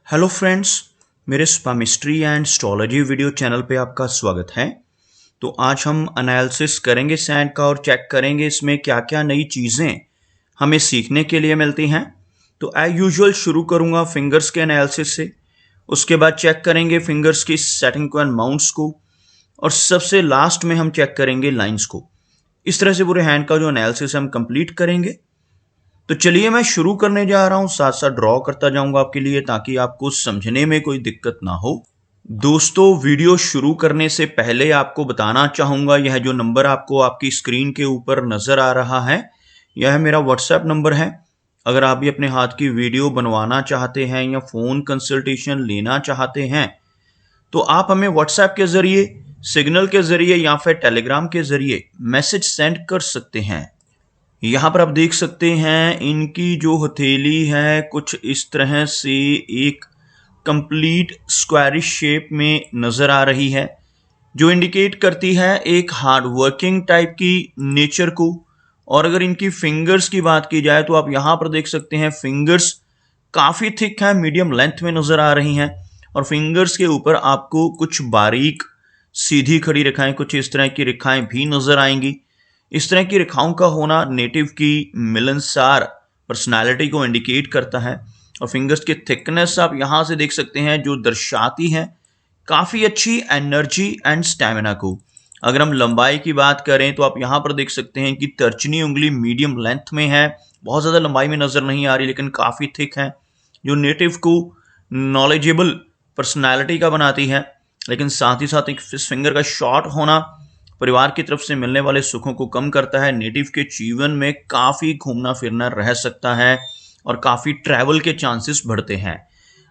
Hello friends, मेरे स्पामिस्ट्री and astrology video channel पे आपका स्वागत है। तो आज हम एनालिसिस करेंगे सैंड का और चेक करेंगे इसमें क्या क्या नई चीज़ें हमें सीखने के लिए मिलती हैं। तो एज यूजुअल शुरू करूँगा फिंगर्स के एनालिसिस से, उसके बाद चेक करेंगे फिंगर्स की सेटिंग को एंड माउंट्स को, और सबसे लास्ट में हम चेक करेंगे लाइंस को। इस तरह से पूरे हैंड का जो एनालिसिस हम कंप्लीट करेंगे। तो चलिए मैं शुरू करने जा रहा हूं, साथ साथ ड्रॉ करता जाऊंगा आपके लिए ताकि आपको समझने में कोई दिक्कत ना हो। दोस्तों, वीडियो शुरू करने से पहले आपको बताना चाहूंगा, यह जो नंबर आपको आपकी स्क्रीन के ऊपर नजर आ रहा है, यह मेरा व्हाट्सएप नंबर है। अगर आप भी अपने हाथ की वीडियो बनवाना चाहते हैं या फोन कंसल्टेशन लेना चाहते हैं तो आप हमें व्हाट्सएप के जरिए, सिग्नल के जरिए या फिर टेलीग्राम के जरिए मैसेज सेंड कर सकते हैं। यहाँ पर आप देख सकते हैं इनकी जो हथेली है कुछ इस तरह से एक कंप्लीट स्क्वायरिश शेप में नजर आ रही है, जो इंडिकेट करती है एक हार्ड वर्किंग टाइप की नेचर को। और अगर इनकी फिंगर्स की बात की जाए तो आप यहाँ पर देख सकते हैं फिंगर्स काफ़ी थिक हैं, मीडियम लेंथ में नजर आ रही हैं। और फिंगर्स के ऊपर आपको कुछ बारीक सीधी खड़ी रेखाएं, कुछ इस तरह की रेखाएं भी नजर आएंगी। इस तरह की रेखाओं का होना नेटिव की मिलनसार पर्सनालिटी को इंडिकेट करता है। और फिंगर्स की थिकनेस आप यहां से देख सकते हैं, जो दर्शाती है काफ़ी अच्छी एनर्जी एंड स्टैमिना को। अगर हम लंबाई की बात करें तो आप यहां पर देख सकते हैं कि तर्जनी उंगली मीडियम लेंथ में है, बहुत ज़्यादा लंबाई में नज़र नहीं आ रही लेकिन काफ़ी थिक है, जो नेटिव को नॉलेजेबल पर्सनैलिटी का बनाती है। लेकिन साथ ही साथ इस फिंगर का शॉर्ट होना परिवार की तरफ से मिलने वाले सुखों को कम करता है। नेटिव के जीवन में काफ़ी घूमना फिरना रह सकता है और काफ़ी ट्रैवल के चांसेस बढ़ते हैं।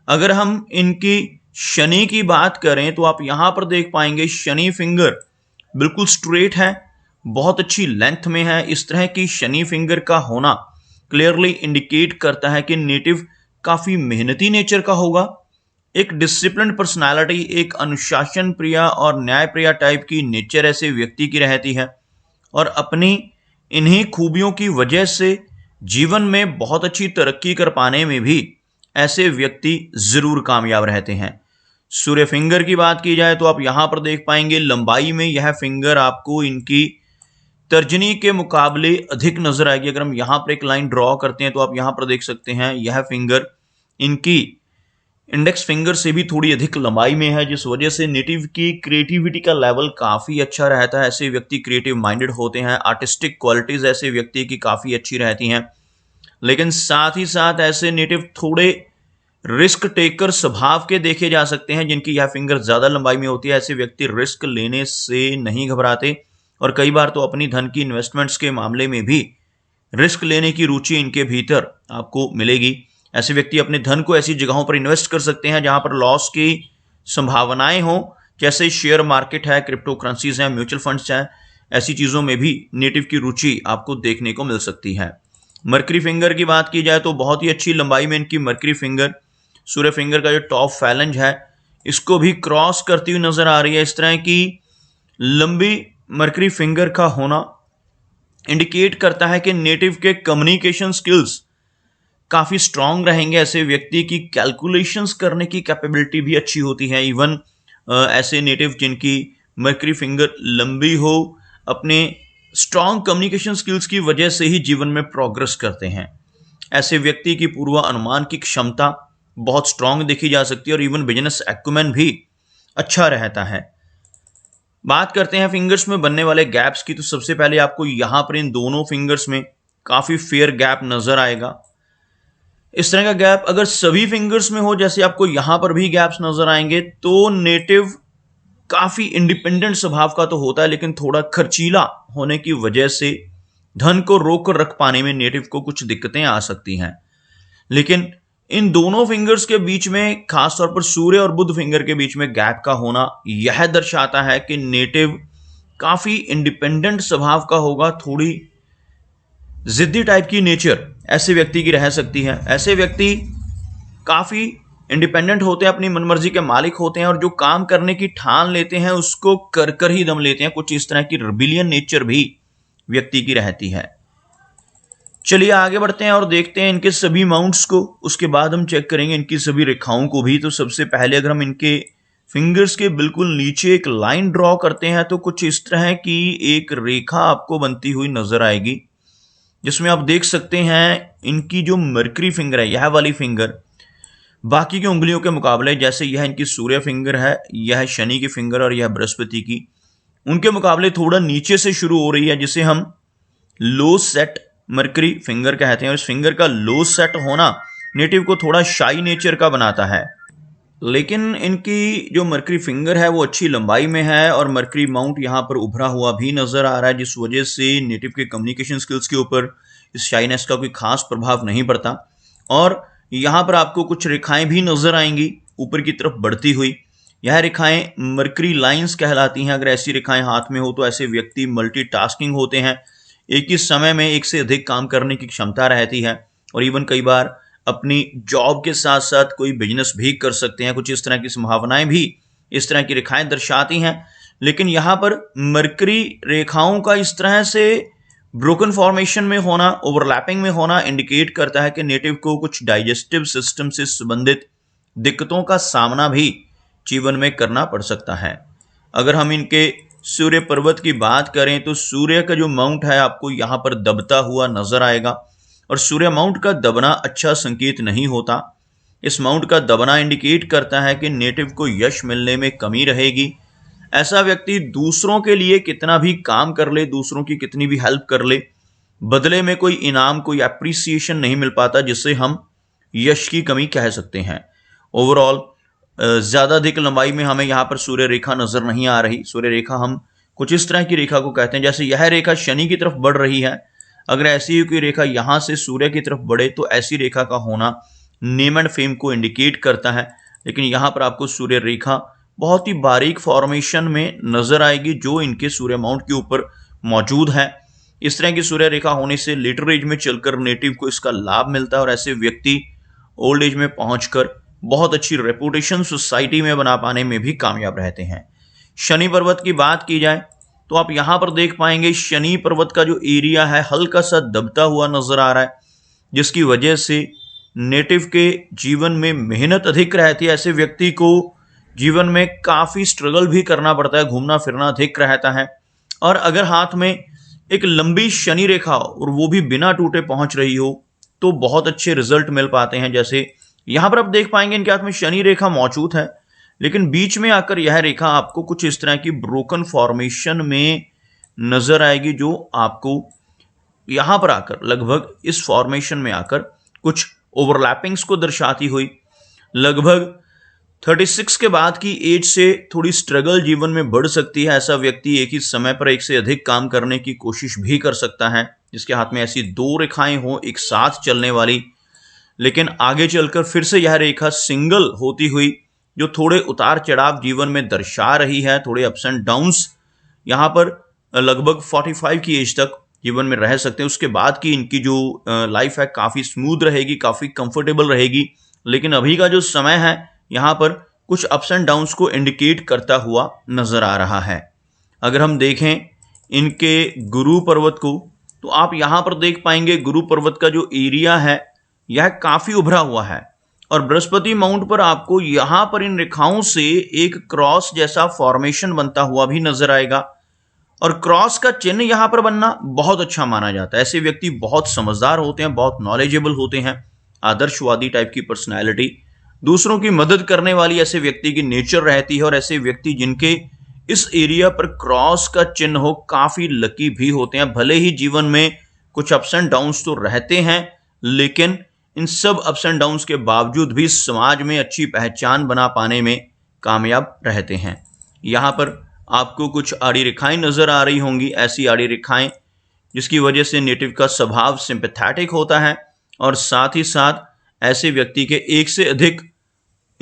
अगर हम इनकी शनि की बात करें तो आप यहाँ पर देख पाएंगे शनि फिंगर बिल्कुल स्ट्रेट है, बहुत अच्छी लेंथ में है। इस तरह की शनि फिंगर का होना क्लियरली इंडिकेट करता है कि नेटिव काफ़ी मेहनती नेचर का होगा, एक डिसिप्लिन पर्सनालिटी, एक अनुशासन प्रिय और न्याय प्रिय टाइप की नेचर ऐसे व्यक्ति की रहती है। और अपनी इन्हीं खूबियों की वजह से जीवन में बहुत अच्छी तरक्की कर पाने में भी ऐसे व्यक्ति जरूर कामयाब रहते हैं। सूर्य फिंगर की बात की जाए तो आप यहां पर देख पाएंगे लंबाई में यह फिंगर आपको इनकी तर्जनी के मुकाबले अधिक नजर आएगी। अगर हम यहां पर एक लाइन ड्रॉ करते हैं तो आप यहां पर देख सकते हैं यह फिंगर इनकी इंडेक्स फिंगर से भी थोड़ी अधिक लंबाई में है, जिस वजह से नेटिव की क्रिएटिविटी का लेवल काफ़ी अच्छा रहता है। ऐसे व्यक्ति क्रिएटिव माइंडेड होते हैं, आर्टिस्टिक क्वालिटीज़ ऐसे व्यक्ति की काफ़ी अच्छी रहती हैं। लेकिन साथ ही साथ ऐसे नेटिव थोड़े रिस्क टेकर स्वभाव के देखे जा सकते हैं, जिनकी यह फिंगर ज़्यादा लंबाई में होती है। ऐसे व्यक्ति रिस्क लेने से नहीं घबराते और कई बार तो अपनी धन की इन्वेस्टमेंट्स के मामले में भी रिस्क लेने की रुचि इनके भीतर आपको मिलेगी। ऐसे व्यक्ति अपने धन को ऐसी जगहों पर इन्वेस्ट कर सकते हैं जहां पर लॉस की संभावनाएं हो, जैसे शेयर मार्केट है, क्रिप्टो करेंसीज हैं, म्यूचुअल फंड्स हैं। ऐसी चीज़ों में भी नेटिव की रुचि आपको देखने को मिल सकती है। मरकरी फिंगर की बात की जाए तो बहुत ही अच्छी लंबाई में इनकी मरकरी फिंगर, सूर्य फिंगर का जो टॉप फैलेंज है इसको भी क्रॉस करती हुई नजर आ रही है। इस तरह की लंबी मरकरी फिंगर का होना इंडिकेट करता है कि नेटिव के कम्युनिकेशन स्किल्स काफ़ी स्ट्रांग रहेंगे। ऐसे व्यक्ति की कैलकुलेशंस करने की कैपेबिलिटी भी अच्छी होती है। इवन ऐसे नेटिव जिनकी मरकरी फिंगर लंबी हो, अपने स्ट्रांग कम्युनिकेशन स्किल्स की वजह से ही जीवन में प्रोग्रेस करते हैं। ऐसे व्यक्ति की पूर्व अनुमान की क्षमता बहुत स्ट्रांग देखी जा सकती है और इवन बिजनेस एक्यूमेन भी अच्छा रहता है। बात करते हैं फिंगर्स में बनने वाले गैप्स की, तो सबसे पहले आपको यहाँ पर इन दोनों फिंगर्स में काफ़ी फेयर गैप नज़र आएगा। इस तरह का गैप अगर सभी फिंगर्स में हो, जैसे आपको यहां पर भी गैप्स नजर आएंगे, तो नेटिव काफी इंडिपेंडेंट स्वभाव का तो होता है, लेकिन थोड़ा खर्चीला होने की वजह से धन को रोक कर रख पाने में नेटिव को कुछ दिक्कतें आ सकती हैं। लेकिन इन दोनों फिंगर्स के बीच में, खासतौर पर सूर्य और बुध फिंगर के बीच में गैप का होना यह दर्शाता है कि नेटिव काफी इंडिपेंडेंट स्वभाव का होगा, थोड़ी जिद्दी टाइप की नेचर ऐसे व्यक्ति की रह सकती है। ऐसे व्यक्ति काफ़ी इंडिपेंडेंट होते हैं, अपनी मनमर्जी के मालिक होते हैं और जो काम करने की ठान लेते हैं उसको कर कर ही दम लेते हैं। कुछ इस तरह की रिबिलियन नेचर भी व्यक्ति की रहती है। चलिए आगे बढ़ते हैं और देखते हैं इनके सभी माउंट्स को। उसके बाद हम चेक करेंगे इनकी सभी रेखाओं को भी। तो सबसे पहले अगर हम इनके फिंगर्स के बिल्कुल नीचे एक लाइन ड्रॉ करते हैं तो कुछ इस तरह की एक रेखा आपको बनती हुई नजर आएगी, जिसमें आप देख सकते हैं इनकी जो मरकरी फिंगर है, यह वाली फिंगर बाकी की उंगलियों के मुकाबले, जैसे यह इनकी सूर्य फिंगर है, यह शनि की फिंगर और यह बृहस्पति की, उनके मुकाबले थोड़ा नीचे से शुरू हो रही है, जिसे हम लो सेट मरकरी फिंगर कहते हैं। और इस फिंगर का लो सेट होना नेटिव को थोड़ा शाई नेचर का बनाता है। लेकिन इनकी जो मरकरी फिंगर है वो अच्छी लंबाई में है और मरकरी माउंट यहाँ पर उभरा हुआ भी नजर आ रहा है, जिस वजह से नेटिव के कम्युनिकेशन स्किल्स के ऊपर इस शाइनेस का कोई खास प्रभाव नहीं पड़ता। और यहाँ पर आपको कुछ रेखाएं भी नजर आएंगी ऊपर की तरफ बढ़ती हुई। यह रेखाएं मरकरी लाइंस कहलाती हैं। अगर ऐसी रेखाएं हाथ में हो तो ऐसे व्यक्ति मल्टीटास्किंग होते हैं, एक ही समय में एक से अधिक काम करने की क्षमता रहती है और इवन कई बार अपनी जॉब के साथ साथ कोई बिजनेस भी कर सकते हैं। कुछ इस तरह की संभावनाएं भी इस तरह की रेखाएं दर्शाती हैं। लेकिन यहाँ पर मरकरी रेखाओं का इस तरह से ब्रोकन फॉर्मेशन में होना, ओवरलैपिंग में होना इंडिकेट करता है कि नेटिव को कुछ डाइजेस्टिव सिस्टम से संबंधित दिक्कतों का सामना भी जीवन में करना पड़ सकता है। अगर हम इनके सूर्य पर्वत की बात करें तो सूर्य का जो माउंट है आपको यहाँ पर दबता हुआ नजर आएगा और सूर्य माउंट का दबना अच्छा संकेत नहीं होता। इस माउंट का दबना इंडिकेट करता है कि नेटिव को यश मिलने में कमी रहेगी। ऐसा व्यक्ति दूसरों के लिए कितना भी काम कर ले, दूसरों की कितनी भी हेल्प कर ले, बदले में कोई इनाम, कोई एप्रिसिएशन नहीं मिल पाता, जिससे हम यश की कमी कह सकते हैं। ओवरऑल ज्यादा अधिक लंबाई में हमें यहाँ पर सूर्य रेखा नजर नहीं आ रही। सूर्य रेखा हम कुछ इस तरह की रेखा को कहते हैं, जैसे यह रेखा शनि की तरफ बढ़ रही है। अगर ऐसी ही कोई रेखा यहाँ से सूर्य की तरफ बढ़े तो ऐसी रेखा का होना नेम एंड फेम को इंडिकेट करता है। लेकिन यहाँ पर आपको सूर्य रेखा बहुत ही बारीक फॉर्मेशन में नजर आएगी जो इनके सूर्य माउंट के ऊपर मौजूद है। इस तरह की सूर्य रेखा होने से लेटर एज में चलकर नेटिव को इसका लाभ मिलता है और ऐसे व्यक्ति ओल्ड एज में पहुंचकर बहुत अच्छी रेपुटेशन सोसाइटी में बना पाने में भी कामयाब रहते हैं। शनि पर्वत की बात की जाए तो आप यहां पर देख पाएंगे शनि पर्वत का जो एरिया है हल्का सा दबता हुआ नजर आ रहा है, जिसकी वजह से नेटिव के जीवन में मेहनत अधिक रहती है। ऐसे व्यक्ति को जीवन में काफी स्ट्रगल भी करना पड़ता है, घूमना फिरना अधिक रहता है। और अगर हाथ में एक लंबी शनि रेखा हो और वो भी बिना टूटे पहुंच रही हो तो बहुत अच्छे रिजल्ट मिल पाते हैं। जैसे यहां पर आप देख पाएंगे इनके हाथ में शनि रेखा मौजूद है, लेकिन बीच में आकर यह रेखा आपको कुछ इस तरह की ब्रोकन फॉर्मेशन में नजर आएगी, जो आपको यहां पर आकर लगभग इस फॉर्मेशन में आकर कुछ ओवरलैपिंग्स को दर्शाती हुई। लगभग 36 के बाद की एज से थोड़ी स्ट्रगल जीवन में बढ़ सकती है। ऐसा व्यक्ति एक ही समय पर एक से अधिक काम करने की कोशिश भी कर सकता है, जिसके हाथ में ऐसी दो रेखाएं हो एक साथ चलने वाली। लेकिन आगे चलकर फिर से यह रेखा सिंगल होती हुई जो थोड़े उतार चढ़ाव जीवन में दर्शा रही है, थोड़े अप्स एंड डाउन्स यहाँ पर लगभग 45 की एज तक जीवन में रह सकते हैं। उसके बाद की इनकी जो लाइफ है काफ़ी स्मूथ रहेगी, काफ़ी कंफर्टेबल रहेगी। लेकिन अभी का जो समय है यहाँ पर कुछ अप्स एंड डाउन्स को इंडिकेट करता हुआ नजर आ रहा है। अगर हम देखें इनके गुरु पर्वत को तो आप यहाँ पर देख पाएंगे गुरु पर्वत का जो एरिया है यह काफ़ी उभरा हुआ है और बृहस्पति माउंट पर आपको यहाँ पर इन रेखाओं से एक क्रॉस जैसा फॉर्मेशन बनता हुआ भी नजर आएगा। और क्रॉस का चिन्ह यहाँ पर बनना बहुत अच्छा माना जाता है। ऐसे व्यक्ति बहुत समझदार होते हैं, बहुत नॉलेजेबल होते हैं, आदर्शवादी टाइप की पर्सनैलिटी, दूसरों की मदद करने वाली ऐसे व्यक्ति की नेचर रहती है। और ऐसे व्यक्ति जिनके इस एरिया पर क्रॉस का चिन्ह हो काफ़ी लकी भी होते हैं। भले ही जीवन में कुछ अप्स एंड डाउन्स तो रहते हैं, लेकिन इन सब अप्स एंड डाउन्स के बावजूद भी समाज में अच्छी पहचान बना पाने में कामयाब रहते हैं। यहाँ पर आपको कुछ आड़ी रेखाएं नजर आ रही होंगी, ऐसी आड़ी रेखाएं जिसकी वजह से नेटिव का स्वभाव सिंपैथेटिक होता है और साथ ही साथ ऐसे व्यक्ति के एक से अधिक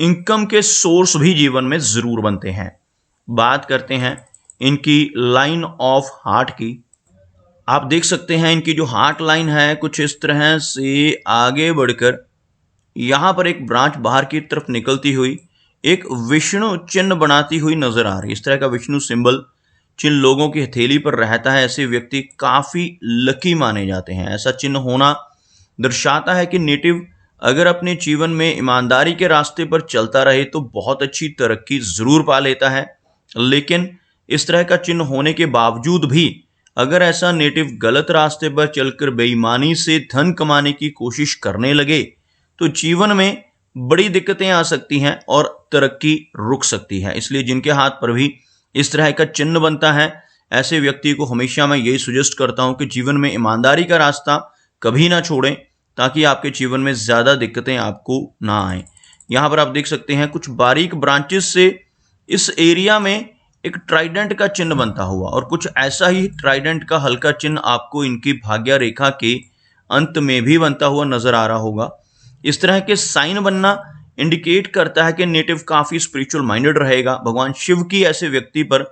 इनकम के सोर्स भी जीवन में जरूर बनते हैं। बात करते हैं इनकी लाइन ऑफ हार्ट की। आप देख सकते हैं इनकी जो हार्ट लाइन है कुछ इस तरह से आगे बढ़कर यहाँ पर एक ब्रांच बाहर की तरफ निकलती हुई एक विष्णु चिन्ह बनाती हुई नजर आ रही है। इस तरह का विष्णु सिंबल जिन लोगों की हथेली पर रहता है ऐसे व्यक्ति काफी लकी माने जाते हैं। ऐसा चिन्ह होना दर्शाता है कि नेटिव अगर अपने जीवन में ईमानदारी के रास्ते पर चलता रहे तो बहुत अच्छी तरक्की जरूर पा लेता है। लेकिन इस तरह का चिन्ह होने के बावजूद भी अगर ऐसा नेटिव गलत रास्ते पर चलकर बेईमानी से धन कमाने की कोशिश करने लगे तो जीवन में बड़ी दिक्कतें आ सकती हैं और तरक्की रुक सकती है। इसलिए जिनके हाथ पर भी इस तरह का चिन्ह बनता है ऐसे व्यक्ति को हमेशा मैं यही सजेस्ट करता हूं कि जीवन में ईमानदारी का रास्ता कभी ना छोड़ें, ताकि आपके जीवन में ज्यादा दिक्कतें आपको ना आए। यहां पर आप देख सकते हैं कुछ बारीक ब्रांचेस से इस एरिया में एक ट्राइडेंट का चिन्ह बनता हुआ, और कुछ ऐसा ही ट्राइडेंट का हल्का चिन्ह आपको इनकी भाग्य रेखा के अंत में भी बनता हुआ नजर आ रहा होगा। इस तरह के साइन बनना इंडिकेट करता है कि नेटिव काफी स्पिरिचुअल माइंडेड रहेगा। भगवान शिव की ऐसे व्यक्ति पर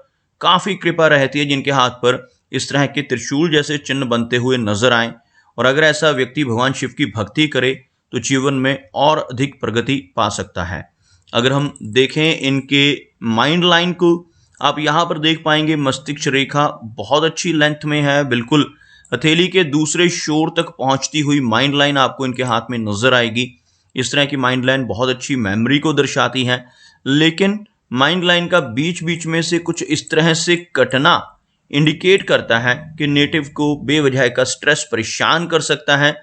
काफी कृपा रहती है जिनके हाथ पर इस तरह के त्रिशूल जैसे चिन्ह बनते हुए नजर आए, और अगर ऐसा व्यक्ति भगवान शिव की भक्ति करे तो जीवन में और अधिक प्रगति पा सकता है। अगर हम देखें इनके माइंड लाइन को, आप यहां पर देख पाएंगे मस्तिष्क रेखा बहुत अच्छी लेंथ में है, बिल्कुल हथेली के दूसरे शोर तक पहुंचती हुई माइंड लाइन आपको इनके हाथ में नजर आएगी। इस तरह की माइंड लाइन बहुत अच्छी मेमोरी को दर्शाती है, लेकिन माइंड लाइन का बीच बीच में से कुछ इस तरह से कटना इंडिकेट करता है कि नेटिव को बेवजह का स्ट्रेस परेशान कर सकता है।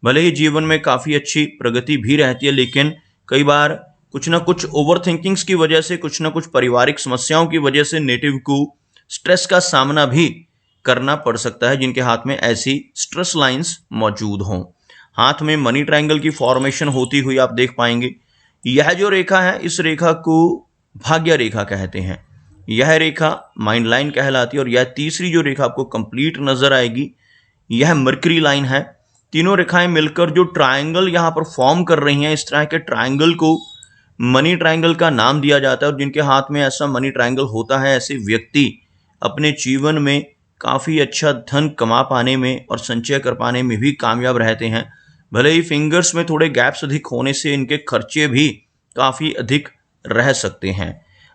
भले ही जीवन में काफ़ी अच्छी प्रगति भी रहती है, लेकिन कई बार कुछ ना कुछ ओवर थिंकिंग्स की वजह से, कुछ ना कुछ पारिवारिक समस्याओं की वजह से नेटिव को स्ट्रेस का सामना भी करना पड़ सकता है जिनके हाथ में ऐसी स्ट्रेस लाइंस मौजूद हों। हाथ में मनी ट्रायंगल की फॉर्मेशन होती हुई आप देख पाएंगे। यह जो रेखा है इस रेखा को भाग्य रेखा कहते हैं। यह रेखा माइंड लाइन कहलाती है, और यह तीसरी जो रेखा आपको कंप्लीट नजर आएगी यह मर्करी लाइन है। तीनों रेखाएं मिलकर जो ट्रायंगल यहां पर फॉर्म कर रही हैं, इस तरह के ट्रायंगल को मनी ट्रायंगल का नाम दिया जाता है। और जिनके हाथ में ऐसा मनी ट्रायंगल होता है ऐसे व्यक्ति अपने जीवन में काफ़ी अच्छा धन कमा पाने में और संचय कर पाने में भी कामयाब रहते हैं। भले ही फिंगर्स में थोड़े गैप्स अधिक होने से इनके खर्चे भी काफ़ी अधिक रह सकते हैं।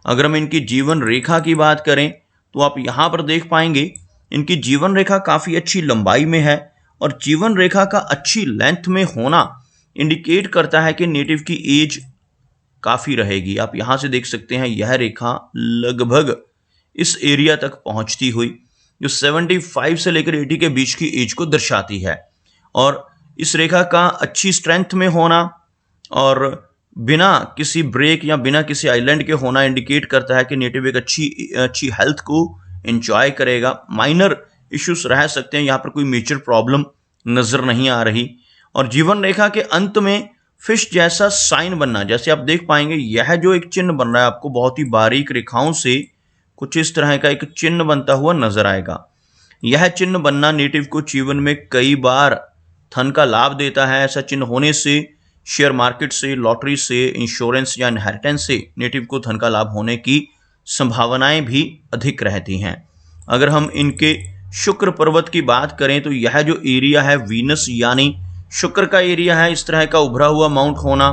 अगर हम इनकी जीवन रेखा की बात करें तो आप यहाँ पर देख पाएंगे इनकी जीवन रेखा काफ़ी अच्छी लंबाई में है, और जीवन रेखा का अच्छी लेंथ में होना इंडिकेट करता है कि नेटिव की एज काफ़ी रहेगी। आप यहाँ से देख सकते हैं यह रेखा लगभग इस एरिया तक पहुँचती हुई जो 75 से लेकर 80 के बीच की एज को दर्शाती है। और इस रेखा का अच्छी स्ट्रेंथ में होना और बिना किसी ब्रेक या बिना किसी आइलैंड के होना इंडिकेट करता है कि नेटिव एक अच्छी हेल्थ को एंजॉय करेगा। माइनर इश्यूज रह सकते हैं, यहाँ पर कोई मेजर प्रॉब्लम नजर नहीं आ रही। और जीवन रेखा के अंत में फिश जैसा साइन बनना, जैसे आप देख पाएंगे यह जो एक चिन्ह बन रहा है आपको बहुत ही बारीक रेखाओं से कुछ इस तरह का एक चिन्ह बनता हुआ नजर आएगा। यह चिन्ह बनना नेटिव को जीवन में कई बार धन का लाभ देता है। ऐसा चिन्ह होने से शेयर मार्केट से, लॉटरी से, इंश्योरेंस या इनहेरिटेंस से नेटिव को धन का लाभ होने की संभावनाएं भी अधिक रहती हैं। अगर हम इनके शुक्र पर्वत की बात करें तो यह जो एरिया है वीनस यानी शुक्र का एरिया है। इस तरह का उभरा हुआ माउंट होना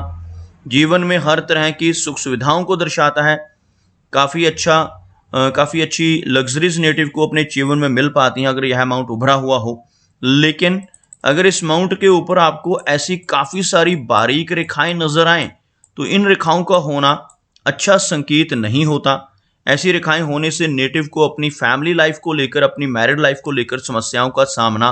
जीवन में हर तरह की सुख सुविधाओं को दर्शाता है। काफ़ी अच्छी लग्जरीज नेटिव को अपने जीवन में मिल पाती हैं अगर यह माउंट उभरा हुआ हो। लेकिन अगर इस माउंट के ऊपर आपको ऐसी काफ़ी सारी बारीक रेखाएं नजर आएं तो इन रेखाओं का होना अच्छा संकेत नहीं होता। ऐसी रेखाएं होने से नेटिव को अपनी फैमिली लाइफ को लेकर, अपनी मैरिड लाइफ को लेकर समस्याओं का सामना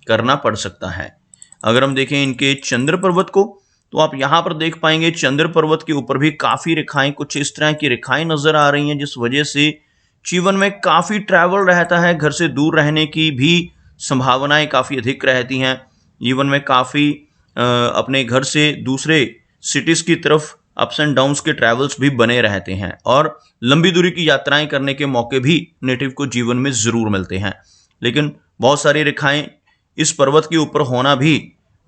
करना पड़ सकता है। अगर हम देखें इनके चंद्र पर्वत को तो आप यहाँ पर देख पाएंगे चंद्र पर्वत के ऊपर भी काफ़ी रेखाएं, कुछ इस तरह की रेखाएं नजर आ रही हैं, जिस वजह से जीवन में काफ़ी ट्रैवल रहता है। घर से दूर रहने की भी संभावनाएं काफ़ी अधिक रहती हैं। जीवन में काफ़ी अपने घर से दूसरे सिटीज़ की तरफ अप्स एंड डाउन्स के ट्रैवल्स भी बने रहते हैं, और लंबी दूरी की यात्राएं करने के मौके भी नेटिव को जीवन में ज़रूर मिलते हैं। लेकिन बहुत सारी रेखाएं इस पर्वत के ऊपर होना भी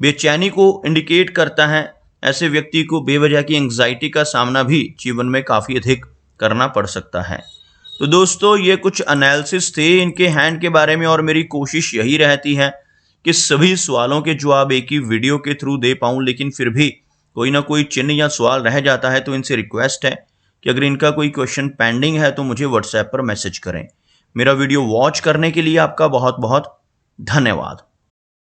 बेचैनी को इंडिकेट करता है। ऐसे व्यक्ति को बेवजह की एंग्जाइटी का सामना भी जीवन में काफ़ी अधिक करना पड़ सकता है। तो दोस्तों ये कुछ एनालिसिस थे इनके हैंड के बारे में, और मेरी कोशिश यही रहती है कि सभी सवालों के जवाब एक ही वीडियो के थ्रू दे पाऊँ, लेकिन फिर भी कोई ना कोई चिन्ह या सवाल रह जाता है। तो इनसे रिक्वेस्ट है कि अगर इनका कोई क्वेश्चन पेंडिंग है तो मुझे व्हाट्सएप पर मैसेज करें। मेरा वीडियो वॉच करने के लिए आपका बहुत बहुत धन्यवाद।